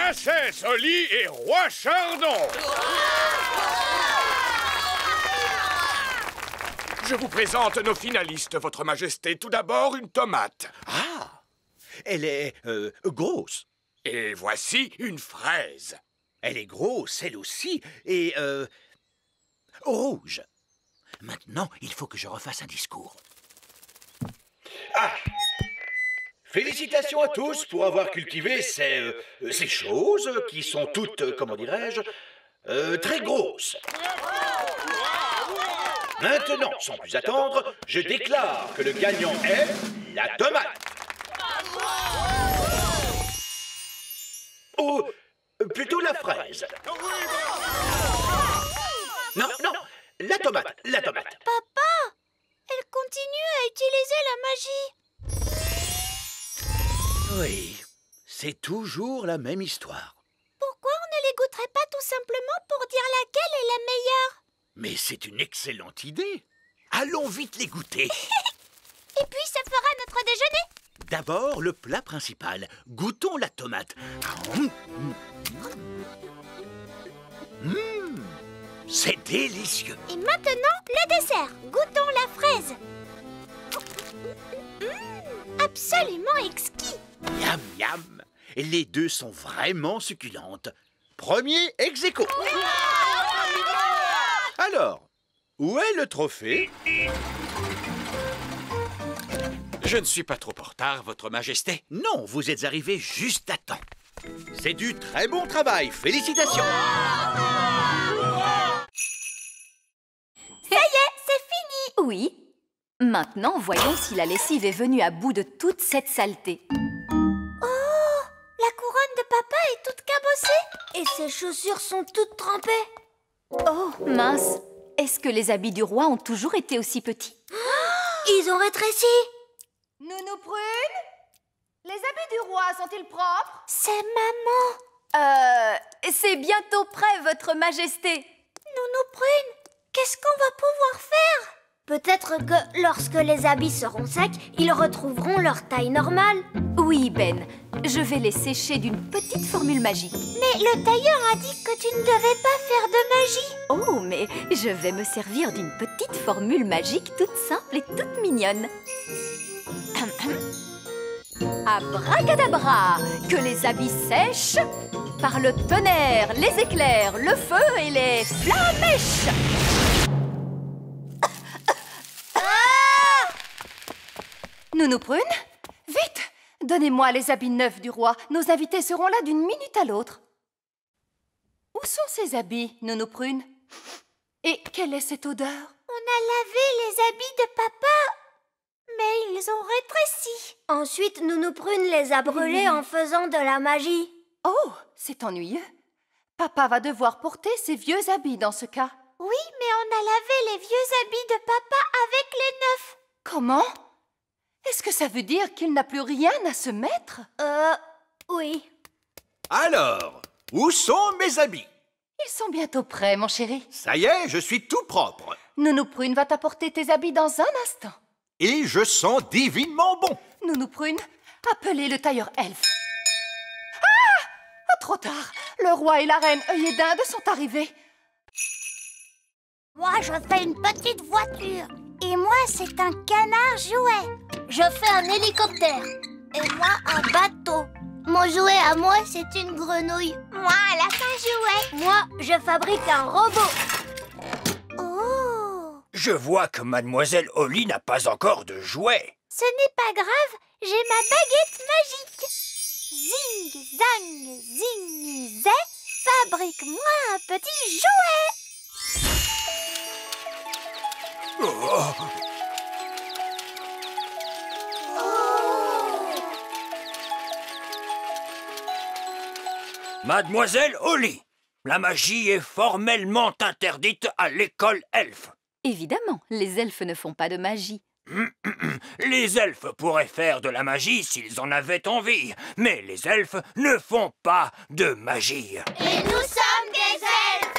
Princesse Oli et Roi Chardon. Je vous présente nos finalistes, Votre Majesté. Tout d'abord, une tomate. Ah, elle est grosse. Et voici une fraise. Elle est grosse, elle aussi, et rouge. Maintenant, il faut que je refasse un discours. Ah! Félicitations à tous pour avoir cultivé ces choses qui sont toutes, comment dirais-je, très grosses. Maintenant, sans plus attendre, je déclare que le gagnant est la tomate. Ou plutôt la fraise. Non, non, la tomate, la tomate. Papa, elle continue à utiliser la magie. Oui, c'est toujours la même histoire. Pourquoi on ne les goûterait pas tout simplement pour dire laquelle est la meilleure? Mais c'est une excellente idée. Allons vite les goûter. Et puis ça fera notre déjeuner. D'abord, le plat principal. Goûtons la tomate. C'est délicieux. Et maintenant, le dessert. Goûtons la fraise. Absolument exquis. Miam, miam. Les deux sont vraiment succulentes. Premier ex aequo. Alors, où est le trophée? Je ne suis pas trop en retard, Votre Majesté. Non, vous êtes arrivé juste à temps. C'est du très bon travail. Félicitations. Ça y est, c'est fini. Oui. Maintenant, voyons si la lessive est venue à bout de toute cette saleté. Oh, la couronne de papa est toute cabossée. Et ses chaussures sont toutes trempées. Oh, mince. Est-ce que les habits du roi ont toujours été aussi petits? Ils ont rétréci. Nounou Prune, les habits du roi sont-ils propres? C'est maman. C'est bientôt prêt, Votre Majesté. Nounou Prune, qu'est-ce qu'on va pouvoir faire? Peut-être que lorsque les habits seront secs, ils retrouveront leur taille normale. Oui, Ben. Je vais les sécher d'une petite formule magique. Mais le tailleur a dit que tu ne devais pas faire de magie. Oh, mais je vais me servir d'une petite formule magique toute simple et toute mignonne. Abracadabra, que les habits sèchent par le tonnerre, les éclairs, le feu et les flamèches. Nounou Prune, vite, donnez-moi les habits neufs du roi. Nos invités seront là d'une minute à l'autre. Où sont ces habits, Nounou Prune? Et quelle est cette odeur? On a lavé les habits de papa, mais ils ont rétréci. Ensuite, Nounou Prune les a brûlés en faisant de la magie. Oh, c'est ennuyeux. Papa va devoir porter ses vieux habits dans ce cas. Oui, mais on a lavé les vieux habits de papa avec les neufs. Comment? Est-ce que ça veut dire qu'il n'a plus rien à se mettre? Oui. Alors, où sont mes habits? Ils sont bientôt prêts, mon chéri. Ça y est, je suis tout propre. Nounou Prune va t'apporter tes habits dans un instant. Et je sens divinement bon. Nounou Prune, appelez le tailleur elfe. Ah! Trop tard. Le roi et la reine œillet d'Inde sont arrivés. Moi, je fais une petite voiture. Et moi, c'est un canard jouet. Je fais un hélicoptère. Et moi, un bateau. Mon jouet à moi, c'est une grenouille. Moi, un lapin jouet. Moi, je fabrique un robot. Oh! Je vois que Mademoiselle Oli n'a pas encore de jouet. Ce n'est pas grave, j'ai ma baguette magique. Zing, zang, zing, zé, fabrique-moi un petit jouet. Oh. Mademoiselle Oli, la magie est formellement interdite à l'école elfe. Évidemment, les elfes ne font pas de magie. Les elfes pourraient faire de la magie s'ils en avaient envie, mais les elfes ne font pas de magie. Et nous sommes des elfes.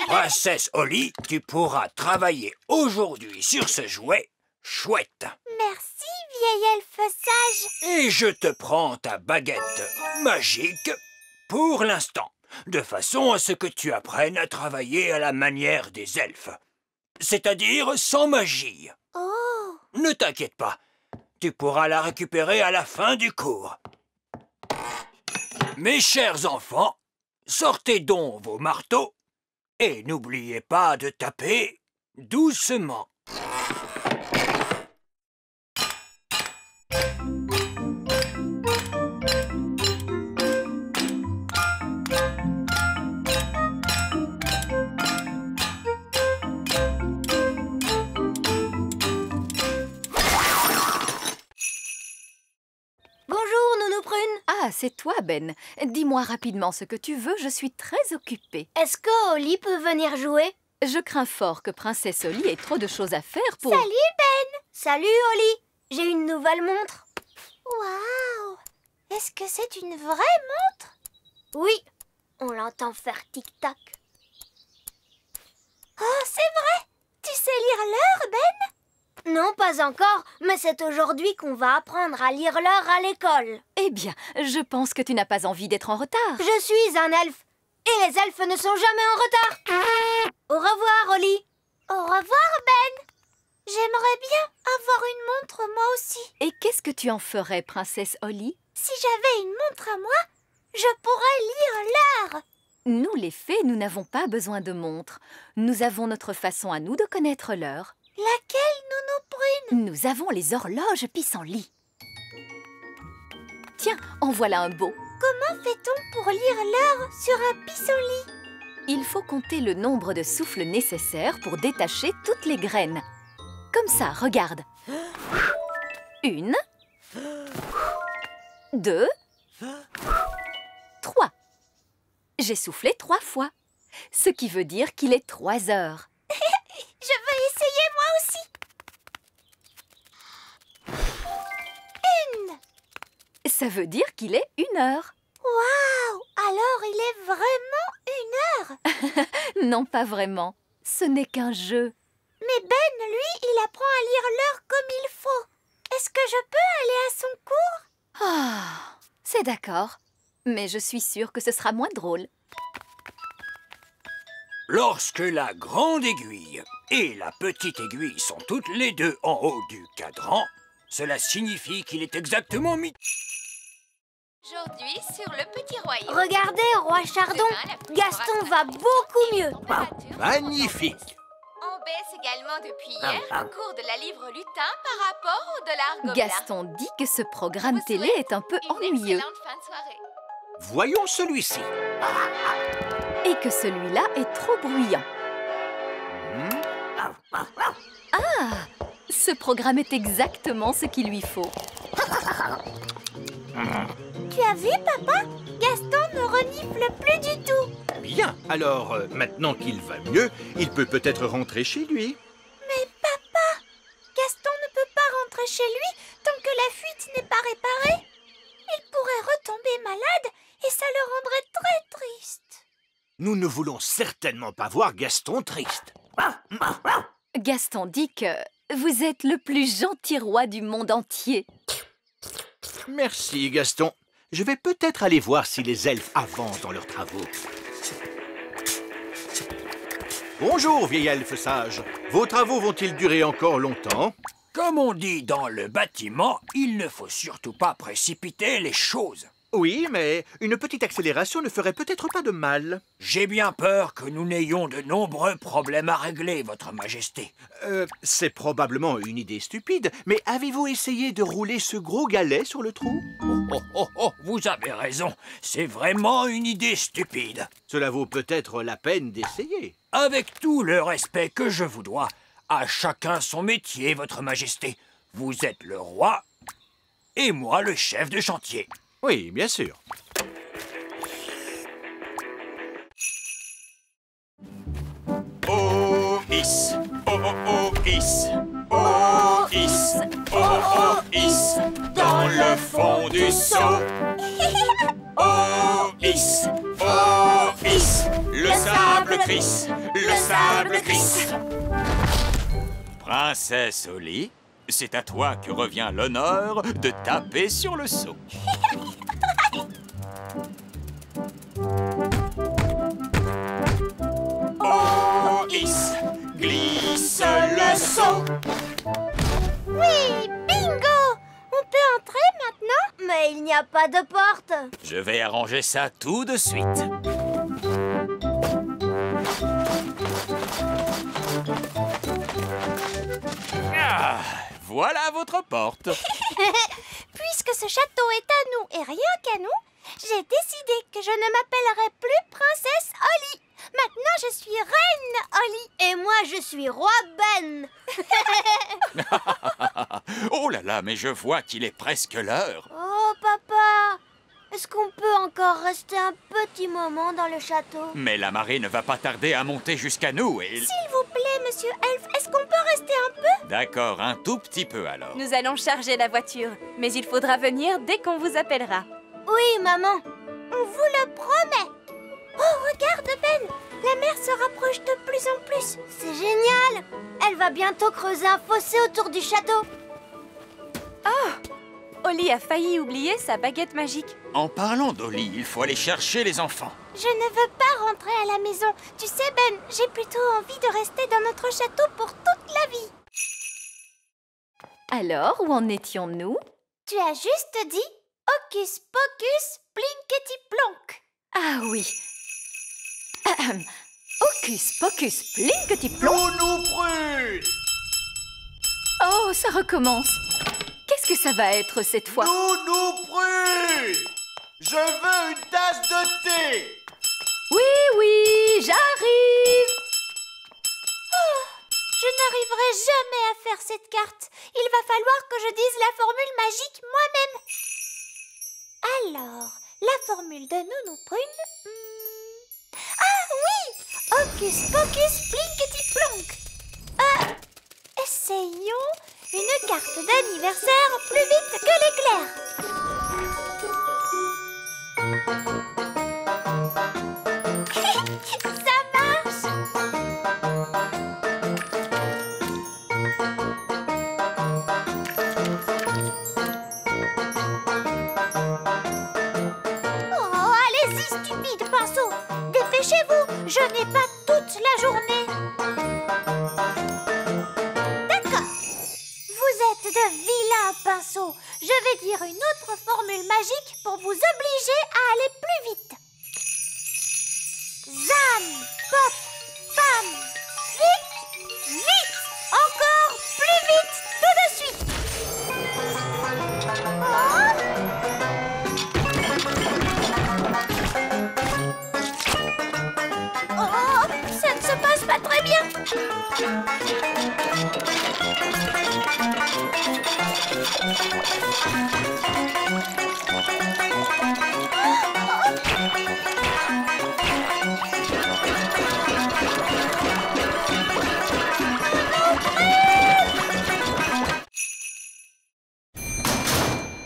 Princesse Oli, tu pourras travailler aujourd'hui sur ce jouet chouette. Merci, vieil elfe sage. Et je te prends ta baguette magique pour l'instant, de façon à ce que tu apprennes à travailler à la manière des elfes, c'est-à-dire sans magie. Oh! Ne t'inquiète pas, tu pourras la récupérer à la fin du cours. Mes chers enfants, sortez donc vos marteaux et n'oubliez pas de taper doucement. Bonjour, Nounou Prune. Ah, c'est toi, Ben. Dis-moi rapidement ce que tu veux, je suis très occupée. Est-ce que Oli peut venir jouer? Je crains fort que Princesse Oli ait trop de choses à faire pour... Salut, Ben. Salut, Oli. J'ai une nouvelle montre. Waouh! Est-ce que c'est une vraie montre? Oui, on l'entend faire tic-tac. Oh, c'est vrai! Tu sais lire l'heure, Ben? Non, pas encore, mais c'est aujourd'hui qu'on va apprendre à lire l'heure à l'école. Eh bien, je pense que tu n'as pas envie d'être en retard. Je suis un elfe, et les elfes ne sont jamais en retard. Au revoir, Oli. Au revoir, Ben. J'aimerais bien avoir une montre, moi aussi. Et qu'est-ce que tu en ferais, Princesse Oli? Si j'avais une montre à moi, je pourrais lire l'heure. Nous, les fées, nous n'avons pas besoin de montre. Nous avons notre façon à nous de connaître l'heure. Laquelle, Nounou Prune? Nous avons les horloges pissenlit. Tiens, en voilà un beau. Comment fait-on pour lire l'heure sur un pissenlit? Il faut compter le nombre de souffles nécessaires pour détacher toutes les graines. Comme ça, regarde. 1, 2, 3. J'ai soufflé 3 fois, ce qui veut dire qu'il est 3 heures. Je veux essayer moi aussi. 1. Ça veut dire qu'il est 1 heure. Waouh! Alors il est vraiment 1 heure. Non, pas vraiment. Ce n'est qu'un jeu. Mais Ben, lui, il apprend à lire l'heure comme il faut. Est-ce que je peux aller à son cours? Ah, c'est d'accord. Mais je suis sûre que ce sera moins drôle. Lorsque la grande aiguille et la petite aiguille sont toutes les deux en haut du cadran, cela signifie qu'il est exactement midi. Aujourd'hui, sur le petit royaume. Regardez, roi Chardon, Gaston va beaucoup mieux. Magnifique! On baisse également depuis hier le cours de la livre lutin par rapport au dollar gobelin. Gaston dit que ce programme télé est un peu Une ennuyeux excellente fin de soirée. Voyons celui-ci. et que celui-là est trop bruyant. Ah! Ce programme est exactement ce qu'il lui faut. Tu as vu, papa? Gaston ne renifle plus du tout. Bien, alors maintenant qu'il va mieux, il peut peut-être rentrer chez lui. Mais papa, Gaston ne peut pas rentrer chez lui tant que la fuite n'est pas réparée. Il pourrait retomber malade et ça le rendrait très triste. Nous ne voulons certainement pas voir Gaston triste. Gaston dit que vous êtes le plus gentil roi du monde entier. Merci, Gaston. Je vais peut-être aller voir si les elfes avancent dans leurs travaux. Bonjour, vieil elfe sage. Vos travaux vont-ils durer encore longtemps? Comme on dit dans le bâtiment, il ne faut surtout pas précipiter les choses. Oui, mais une petite accélération ne ferait peut-être pas de mal. J'ai bien peur que nous n'ayons de nombreux problèmes à régler, Votre Majesté. C'est probablement une idée stupide, mais avez-vous essayé de rouler ce gros galet sur le trou? Vous avez raison. C'est vraiment une idée stupide. Cela vaut peut-être la peine d'essayer. Avec tout le respect que je vous dois, à chacun son métier, Votre Majesté. Vous êtes le roi et moi le chef de chantier. Oui, bien sûr. Oh, is. Oh, oh, oh, is. Oh, is. Oh, oh, is. Dans le fond du seau. Oh, is. Oh, is. Le sable crisse. Le sable crisse. Princesse Oli, c'est à toi que revient l'honneur de taper sur le seau. Oh, Is, glisse le seau. Oui, bingo! On peut entrer maintenant? Mais il n'y a pas de porte. Je vais arranger ça tout de suite. Ah, voilà votre porte. Puisque ce château est à nous et rien qu'à nous, j'ai décidé que je ne m'appellerai plus Princesse Holly. Maintenant, je suis Reine Holly. Et moi, je suis Roi Ben. Oh là là, mais je vois qu'il est presque l'heure. Oh, papa, est-ce qu'on peut encore rester un petit moment dans le château? Mais la marée ne va pas tarder à monter jusqu'à nous et... S'il vous plaît, monsieur Elf, est-ce qu'on peut rester un peu? D'accord, un tout petit peu alors. Nous allons charger la voiture, mais il faudra venir dès qu'on vous appellera. Oui, maman, on vous le promet. Oh, regarde, Ben, la mer se rapproche de plus en plus. C'est génial. Elle va bientôt creuser un fossé autour du château. Holly a failli oublier sa baguette magique. En parlant d'Holly, il faut aller chercher les enfants. Je ne veux pas rentrer à la maison. Tu sais, Ben, j'ai plutôt envie de rester dans notre château pour toute la vie. Alors, où en étions-nous? Tu as juste dit Hocus Pocus Plinkety Plonk. Ah oui. Ahem. Hocus pocus plinkety plonk. Nounou Prune! Oh, ça recommence. Qu'est-ce que ça va être cette fois? Nounou Prune! Je veux une tasse de thé! Oui, oui, j'arrive. Je n'arriverai jamais à faire cette carte. Il va falloir que je dise la formule magique moi-même. Alors, la formule de Nounou Prune... Ah oui! Hocus Pocus Plinkety Plonk. Essayons une carte d'anniversaire plus vite que l'éclair. Ça marche! Oh, allez-y, stupide pinceau! Dépêchez-vous, je n'ai pas toute la journée. D'accord. Vous êtes de vilains pinceaux. Je vais dire une autre formule magique pour vous obliger à aller plus vite. Zam, pop, pam, vite, vite, encore plus vite, tout de suite. Oh, ça ne se passe pas très bien.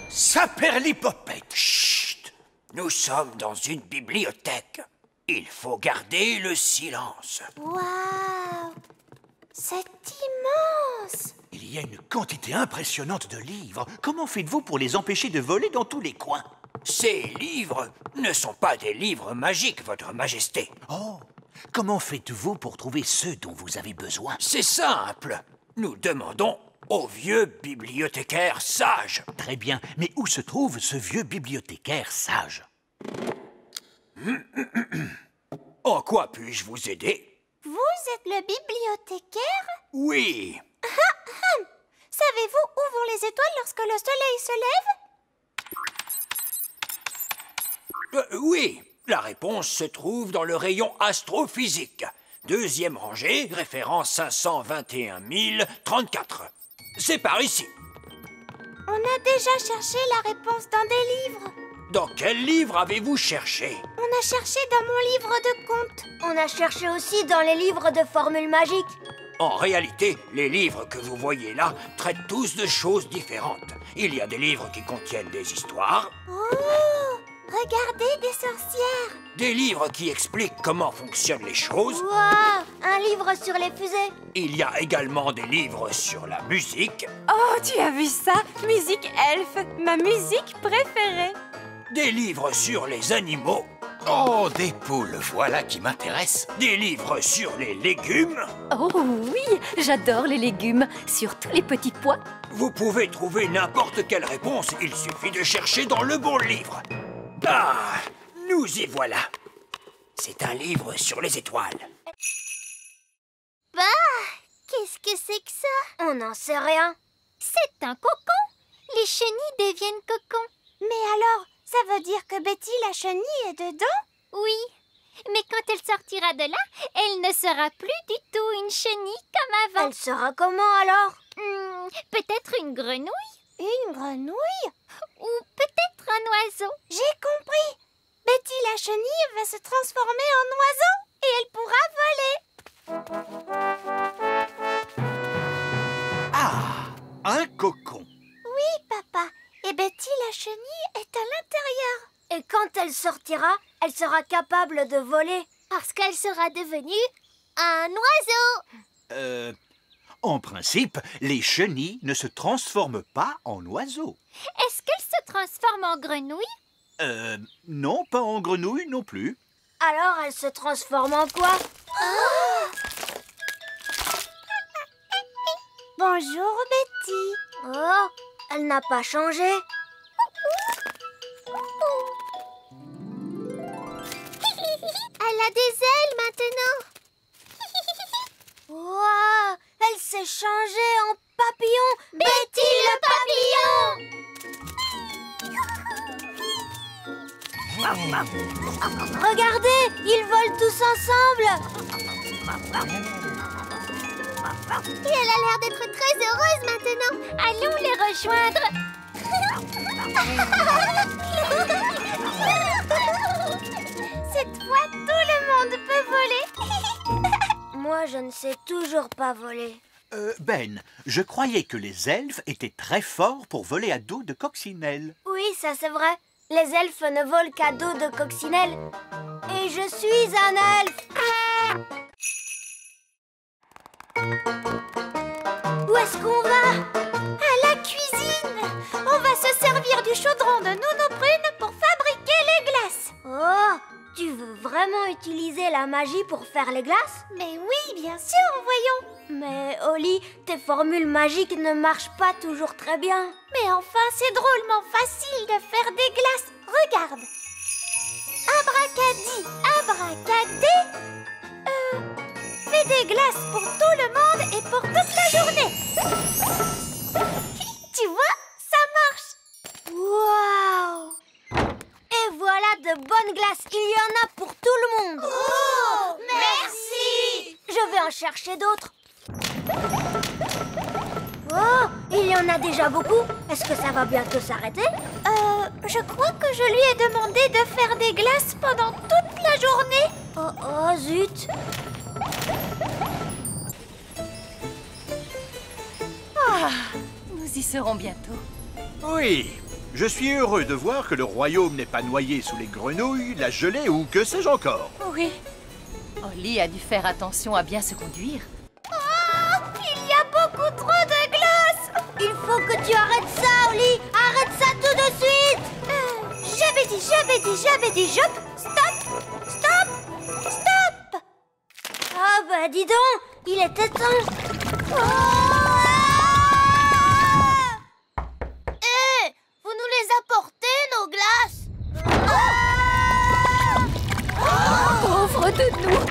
Saperlipopette. Chut! Nous sommes dans une bibliothèque. Il faut garder le silence. Waouh! C'est immense! Il y a une quantité impressionnante de livres. Comment faites-vous pour les empêcher de voler dans tous les coins? Ces livres ne sont pas des livres magiques, Votre Majesté. Oh, comment faites-vous pour trouver ceux dont vous avez besoin? C'est simple. Nous demandons au vieux bibliothécaire sage. Très bien, mais où se trouve ce vieux bibliothécaire sage? En quoi puis-je vous aider? Vous êtes le bibliothécaire? Oui. Savez-vous où vont les étoiles lorsque le soleil se lève? Oui, la réponse se trouve dans le rayon astrophysique. Deuxième rangée, référence 521 034. C'est par ici. On a déjà cherché la réponse dans des livres. Dans quel livre avez-vous cherché? On a cherché dans mon livre de contes. On a cherché aussi dans les livres de formules magiques. En réalité, les livres que vous voyez là traitent tous de choses différentes. Il y a des livres qui contiennent des histoires, Oh! Regardez, des sorcières. Des livres qui expliquent comment fonctionnent les choses. Waouh, un livre sur les fusées. Il y a également des livres sur la musique, Oh, tu as vu ça? Musique elfe, ma musique préférée. des livres sur les animaux, Oh, des poules, voilà qui m'intéresse. des livres sur les légumes. Oh oui, j'adore les légumes, surtout les petits pois. Vous pouvez trouver n'importe quelle réponse, il suffit de chercher dans le bon livre. Ah, nous y voilà. C'est un livre sur les étoiles. Bah, qu'est-ce que c'est que ça? On n'en sait rien. C'est un cocon. Les chenilles deviennent cocons. Mais alors, ça veut dire que Betty la chenille est dedans? Oui, mais quand elle sortira de là, elle ne sera plus du tout une chenille comme avant. Elle sera comment alors? Peut-être une grenouille. Une grenouille? Ou peut-être un oiseau. J'ai compris. Betty la chenille va se transformer en oiseau et elle pourra voler. Ah, un cocon. Oui, papa. Et Betty la chenille est à l'intérieur. Et quand elle sortira, elle sera capable de voler. Parce qu'elle sera devenue un oiseau. En principe, les chenilles ne se transforment pas en oiseaux. Est-ce qu'elle se transforme en grenouille? Non, pas en grenouille non plus. Alors elle se transforme en quoi? Bonjour Betty. Oh, elle n'a pas changé. Elle a des ailes maintenant. Wow, elle s'est changée en papillon. Betty le papillon. Regardez, ils volent tous ensemble. Et elle a l'air d'être très heureuse maintenant. Allons les rejoindre. Cette fois, tout le monde peut voler. Moi, je ne sais toujours pas voler. Ben, je croyais que les elfes étaient très forts pour voler à dos de coccinelle. Oui, ça c'est vrai. Les elfes ne volent qu'à dos de coccinelle. Et je suis un elfe. Où est-ce qu'on va? À la cuisine. On va se servir du chaudron de Nounou Prune pour fabriquer les glaces. Oh, tu veux vraiment utiliser la magie pour faire les glaces? Mais oui, bien sûr, voyons. Mais Holly, tes formules magiques ne marchent pas toujours très bien. Mais enfin, c'est drôlement facile de faire des glaces. Regarde. Abracadi, abracadé. Fais des glaces pour tout le monde et pour toute la journée. Tu vois, ça marche. Waouh! Et voilà de bonnes glaces. Il y en a pour tout le monde. Oh, merci. Je vais en chercher d'autres. Oh, il y en a déjà beaucoup. Est-ce que ça va bientôt s'arrêter? Je crois que je lui ai demandé de faire des glaces pendant toute la journée. Oh, zut. Ah, nous y serons bientôt. Oui, je suis heureux de voir que le royaume n'est pas noyé sous les grenouilles, la gelée ou que sais-je encore. Oui. Holly a dû faire attention à bien se conduire. Oh, il y a beaucoup trop de glace. Il faut que tu arrêtes ça, Holly. Arrête ça tout de suite. J'avais dit, Jop. Stop. Ah bah dis donc, il était temps. Vous nous les apportez, nos glaces? Pauvre de nous!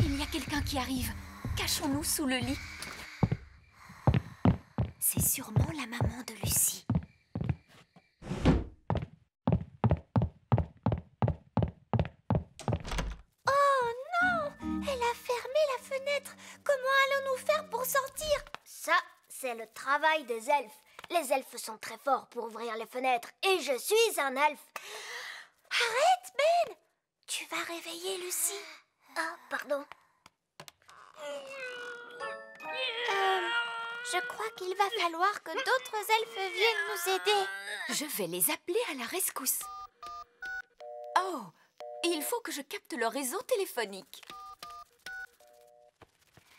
Il y a quelqu'un qui arrive. Cachons-nous sous le lit. C'est sûrement la maman de Lucie. Oh non! Elle a fermé la fenêtre. Comment allons-nous faire pour sortir? Ça, c'est le travail des elfes. Les elfes sont très forts pour ouvrir les fenêtres et je suis un elfe. Arrête, Ben! Tu vas réveiller Lucie. Ah, pardon. Je crois qu'il va falloir que d'autres elfes viennent nous aider. Je vais les appeler à la rescousse. Oh, il faut que je capte leur réseau téléphonique.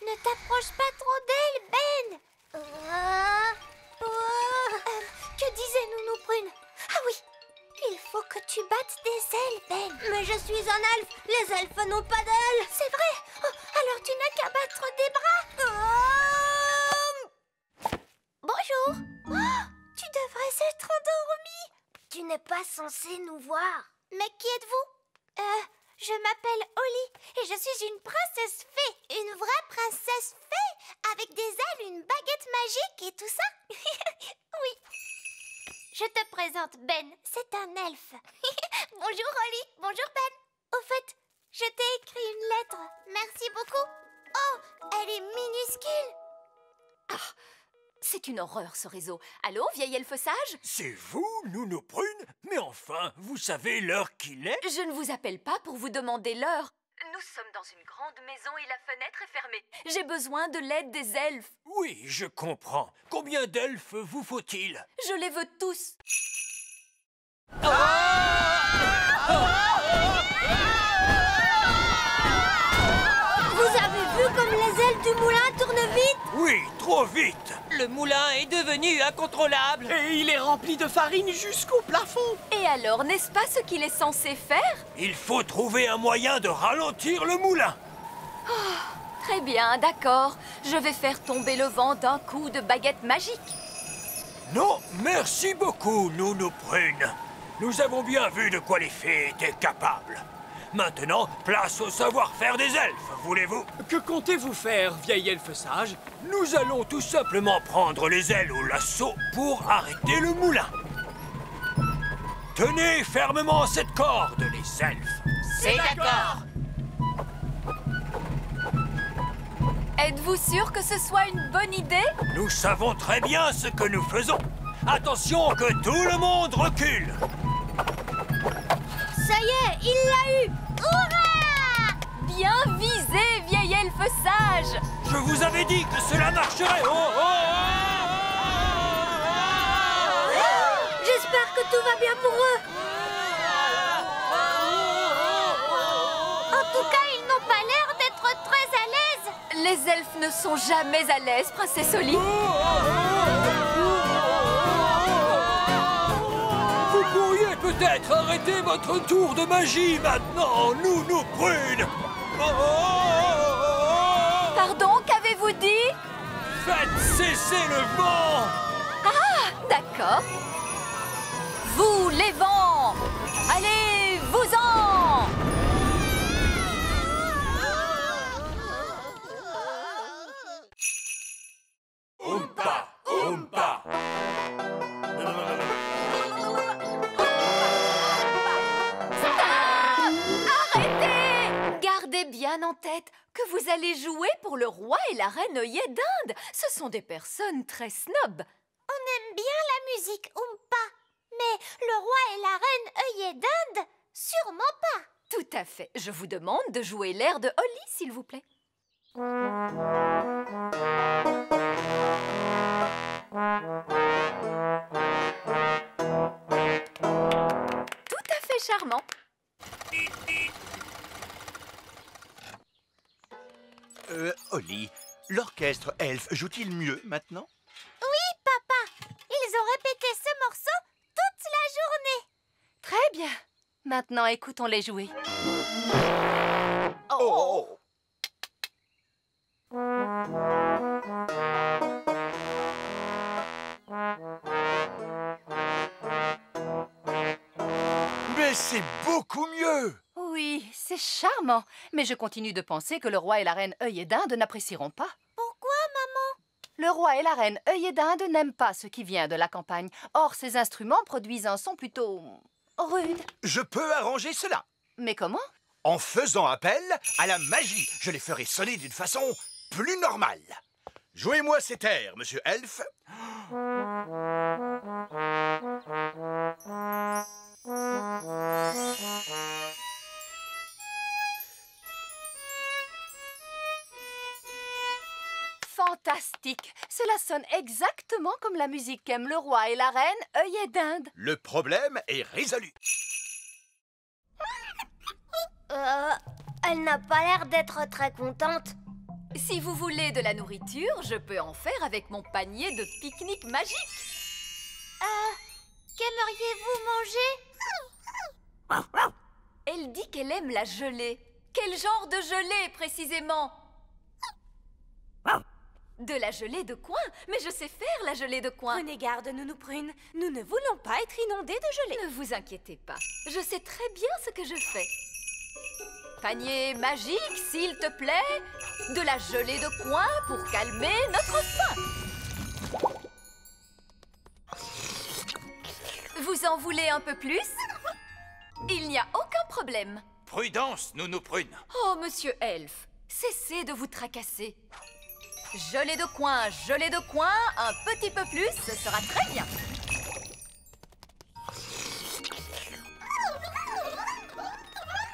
Ne t'approche pas trop d'elle, Ben. Que disait Nounou Prune? Ah oui, il faut que tu battes des ailes, Ben. Mais je suis un elfe, les elfes n'ont pas d'ailes. C'est vrai. Oh, alors tu n'as qu'à battre des bras. Bonjour. Oh, tu devrais être endormie. Tu n'es pas censée nous voir. Mais qui êtes-vous? Je m'appelle Holly et je suis une princesse fée. Une vraie princesse fée avec des ailes, une baguette magique et tout ça. Oui. Je te présente Ben, c'est un elfe. Bonjour Holly, bonjour Ben. Au fait, je t'ai écrit une lettre. Merci beaucoup. Oh, elle est minuscule. Ah, c'est une horreur ce réseau. Allô, vieil elfe sage? C'est vous, Nounou Prune? Mais enfin, vous savez l'heure qu'il est? Je ne vous appelle pas pour vous demander l'heure. Nous sommes dans une grande maison et la fenêtre est fermée. J'ai besoin de l'aide des elfes. Oui, je comprends. Combien d'elfes vous faut-il? Je les veux tous. Vous avez vu comme les ailes du moulin tournent vite? Oui, trop vite. Le moulin est devenu incontrôlable. Et il est rempli de farine jusqu'au plafond. Et alors, n'est-ce pas ce qu'il est censé faire? Il faut trouver un moyen de ralentir le moulin. Très bien, d'accord. Je vais faire tomber le vent d'un coup de baguette magique. Non, merci beaucoup, Nounou Prune. Nous avons bien vu de quoi les fées étaient capables. Maintenant, place au savoir-faire des elfes, voulez-vous? Que comptez-vous faire, vieil elfe sage? Nous allons tout simplement prendre les ailes au lasso pour arrêter le moulin. Tenez fermement cette corde, les elfes. C'est d'accord. Êtes-vous sûr que ce soit une bonne idée? Nous savons très bien ce que nous faisons. Attention que tout le monde recule. Ça y est, il l'a eu. Hurrah! Bien visé, vieil elfe sage! Je vous avais dit que cela marcherait. J'espère que tout va bien pour eux. En tout cas, ils n'ont pas l'air d'être très à l'aise. Les elfes ne sont jamais à l'aise, princesse Holly. Vous pourriez peut-être arrêter votre tour de magie maintenant, Nounou Prune. Pardon, qu'avez-vous dit? Faites cesser le vent. Ah, d'accord. Vous, les vents, allez-vous-en! Oompa, oompa. Arrêtez! Gardez bien en tête que vous allez jouer pour le roi et la reine œillet d'Inde. Ce sont des personnes très snobs. On aime bien la musique Oompa, mais le roi et la reine œillet d'Inde, sûrement pas. Tout à fait. Je vous demande de jouer l'air de Holly, s'il vous plaît. Tout à fait charmant. Holly, l'orchestre elfe joue-t-il mieux maintenant? Oui, papa. Ils ont répété ce morceau toute la journée. Très bien. Maintenant, écoutons-les jouer. Oh! Mais c'est beaucoup mieux! Oui, c'est charmant. Mais je continue de penser que le roi et la reine œillet d'Inde n'apprécieront pas. Pourquoi, maman? Le roi et la reine œillet d'Inde n'aiment pas ce qui vient de la campagne. Or, ces instruments produisent un son plutôt rude. Je peux arranger cela Mais comment? en faisant appel à la magie. Je les ferai sonner d'une façon plus normale. Jouez-moi cet air, monsieur Elfe. Fantastique! Cela sonne exactement comme la musique qu'aiment le roi et la reine œillet d'Inde. Le problème est résolu. Elle n'a pas l'air d'être très contente. Si vous voulez de la nourriture, je peux en faire avec mon panier de pique-nique magique. Qu'aimeriez-vous manger? Elle dit qu'elle aime la gelée. Quel genre de gelée, précisément? De la gelée de coin? Mais je sais faire la gelée de coin. Prenez garde, Nounou Prune. Nous ne voulons pas être inondés de gelée. Ne vous inquiétez pas. Je sais très bien ce que je fais. Panier magique, s'il te plaît. De la gelée de coin pour calmer notre faim. Vous en voulez un peu plus? Il n'y a aucun problème. Prudence, Nounou Prune. Oh, monsieur Elfe, cessez de vous tracasser. Gelée de coin, un petit peu plus, ce sera très bien.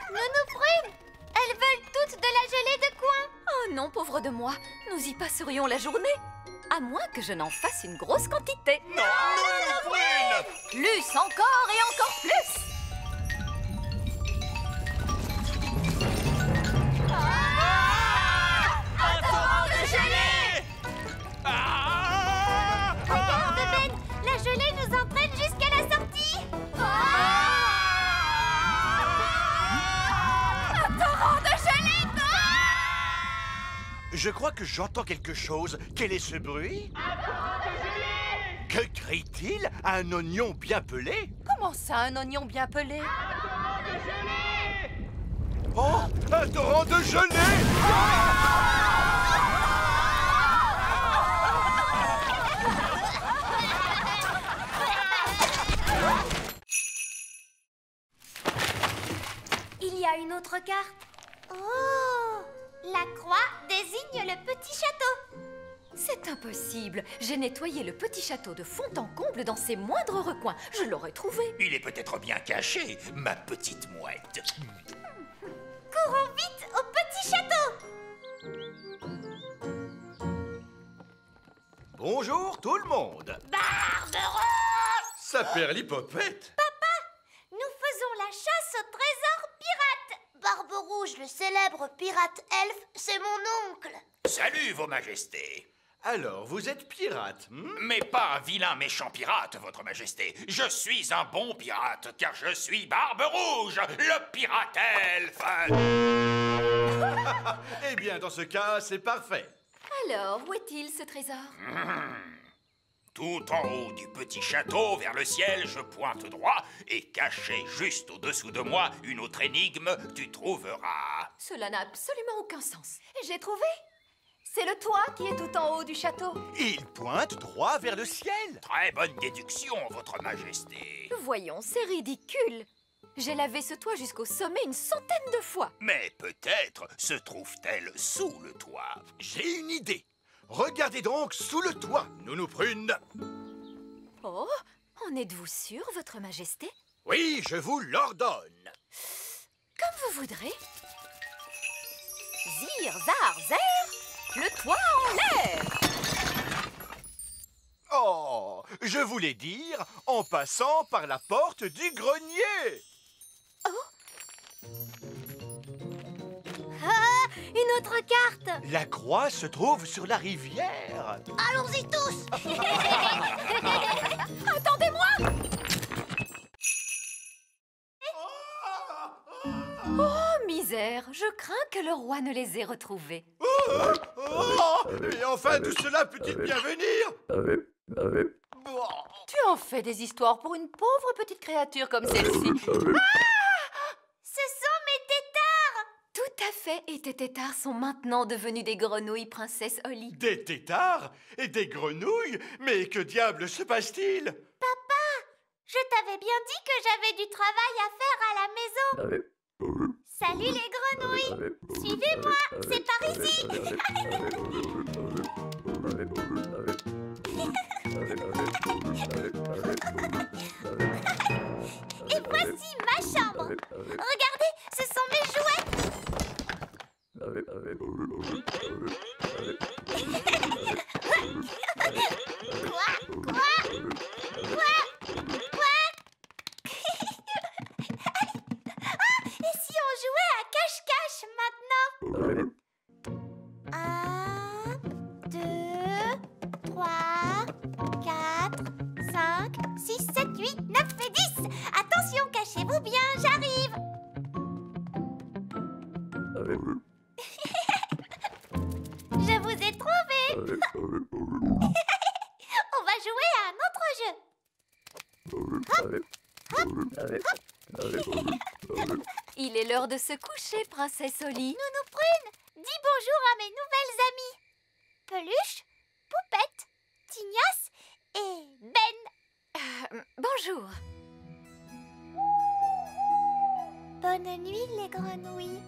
Nounou Prune, elles veulent toutes de la gelée de coin. Oh non, pauvre de moi, nous y passerions la journée. À moins que je n'en fasse une grosse quantité. Non, Nounou Prune! Plus encore et encore plus. La gelée nous entraîne jusqu'à la sortie. Un torrent de gelée! Je crois que j'entends quelque chose. Quel est ce bruit? Que crie-t-il? Un oignon bien pelé? Comment ça, un oignon bien pelé? Oh, un torrent de gelée! Il y a une autre carte. Oh! La croix désigne le petit château. C'est impossible. J'ai nettoyé le petit château de fond en comble dans ses moindres recoins. Je l'aurais trouvé. Il est peut-être bien caché, ma petite mouette. Courons vite au petit château. Bonjour tout le monde. Barberouge! Ça perlipopette. Nous faisons la chasse au trésor pirate. Barberouge, le célèbre pirate elfe, c'est mon oncle. Salut, vos majestés. Alors, vous êtes pirate, Mais pas un vilain méchant pirate, votre majesté. Je suis un bon pirate, car je suis Barberouge, le pirate elfe. Eh bien, dans ce cas, c'est parfait. Alors, où est-il ce trésor? Tout en haut du petit château, vers le ciel, je pointe droit, et caché juste au-dessous de moi, une autre énigme, tu trouveras. Cela n'a absolument aucun sens. J'ai trouvé. C'est le toit qui est tout en haut du château. Il pointe droit vers le ciel. Très bonne déduction, votre majesté. Voyons, c'est ridicule. J'ai lavé ce toit jusqu'au sommet une centaine de fois. Mais peut-être se trouve-t-elle sous le toit. J'ai une idée. Regardez donc sous le toit, Nounou Prune. Oh, en êtes-vous sûr, votre majesté? Oui, je vous l'ordonne. Comme vous voudrez. Zir, zar, zer, le toit en l'air. Oh, je voulais dire en passant par la porte du grenier. Ah, une autre carte. La croix se trouve sur la rivière. Allons-y tous. Attendez-moi! Oh, misère, je crains que le roi ne les ait retrouvés. Et enfin, tout cela peut-il bien venir? Tu en fais des histoires pour une pauvre petite créature comme celle-ci. Ce sont mes tétards. Tout à fait, et tes tétards sont maintenant devenus des grenouilles, princesse Holly. Des tétards et des grenouilles? Mais que diable se passe-t-il? Papa, je t'avais bien dit que j'avais du travail à faire à la maison. Salut les grenouilles. Suivez-moi, c'est par ici. Et si on jouait à cache-cache maintenant? 1, 2, 3, 4, 5, 6, 7, 8, 9 et 10. Attention, cachez-vous bien, j'arrive. Je vous ai trouvé. On va jouer à un autre jeu. Il est l'heure de se coucher, princesse Oli. Nounou Prune, dis bonjour à mes nouvelles amies. Peluche, Poupette, Tignasse et Ben. Bonjour. Bonne nuit les grenouilles.